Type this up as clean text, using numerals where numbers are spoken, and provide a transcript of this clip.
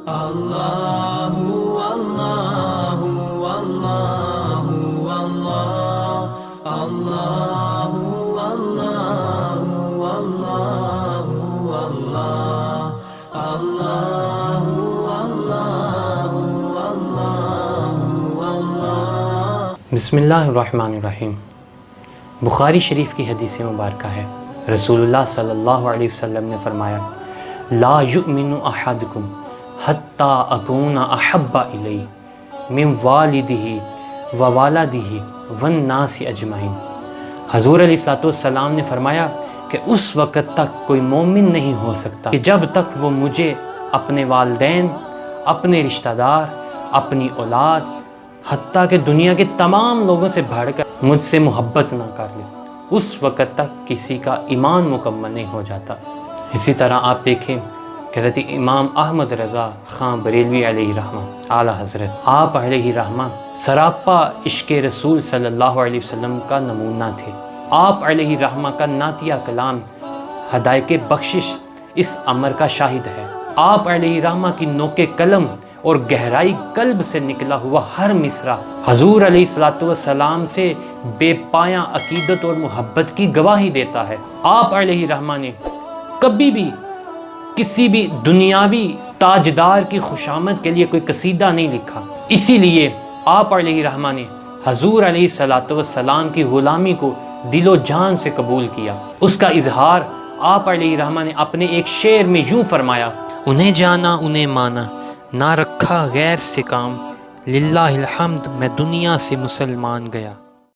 اللہ اللہ اللہ اللہ اللہ اللہ اللہ اللہ اللہ۔ بسم اللہ الرحمن الرحیم۔ بخاری شریف کی حدیث مبارکہ ہے، رسول اللہ صلی اللہ علیہ وسلم نے فرمایا، لا یؤمن احدکم حتی اکون احب الی من والدہ ووالدہ والناس اجمعین۔ حضور علیہ السلام نے فرمایا کہ اس وقت تک کوئی مومن نہیں ہو سکتا کہ جب تک وہ مجھے اپنے والدین، اپنے رشتہ دار، اپنی اولاد، حتیٰ کہ دنیا کے تمام لوگوں سے بڑھ کر مجھ سے محبت نہ کر لے، اس وقت تک کسی کا ایمان مکمل نہیں ہو جاتا۔ اسی طرح آپ دیکھیں کہ حضرت امام احمد رضا خان بریلوی علیہ رحمہ، اعلیٰ حضرت، آپ علیہ رحمہ سراپا عشق رسول صلی اللہ علیہ وسلم کا نمونہ تھے۔ آپ علیہ رحمہ کا نعتیہ کلام ہدایت بخشش اس امر کا شاہد ہے۔ آپ علیہ رحمہ کی نوک قلم اور گہرائی قلب سے نکلا ہوا ہر مصرع حضور علیہ السلام سے بے پایاں عقیدت اور محبت کی گواہی دیتا ہے۔ آپ علیہ رحمہ نے کبھی بھی کسی بھی دنیاوی تاجدار کی خوشامد کے لیے کوئی قصیدہ نہیں لکھا، اسی لیے آپ علیہ رحمہ نے حضور علیہ السلام کی غلامی کو دل و جان سے قبول کیا۔ اس کا اظہار آپ علیہ رحمہ نے اپنے ایک شعر میں یوں فرمایا، انہیں جانا انہیں مانا، نہ رکھا غیر سے کام، للہ الحمد میں دنیا سے مسلمان گیا۔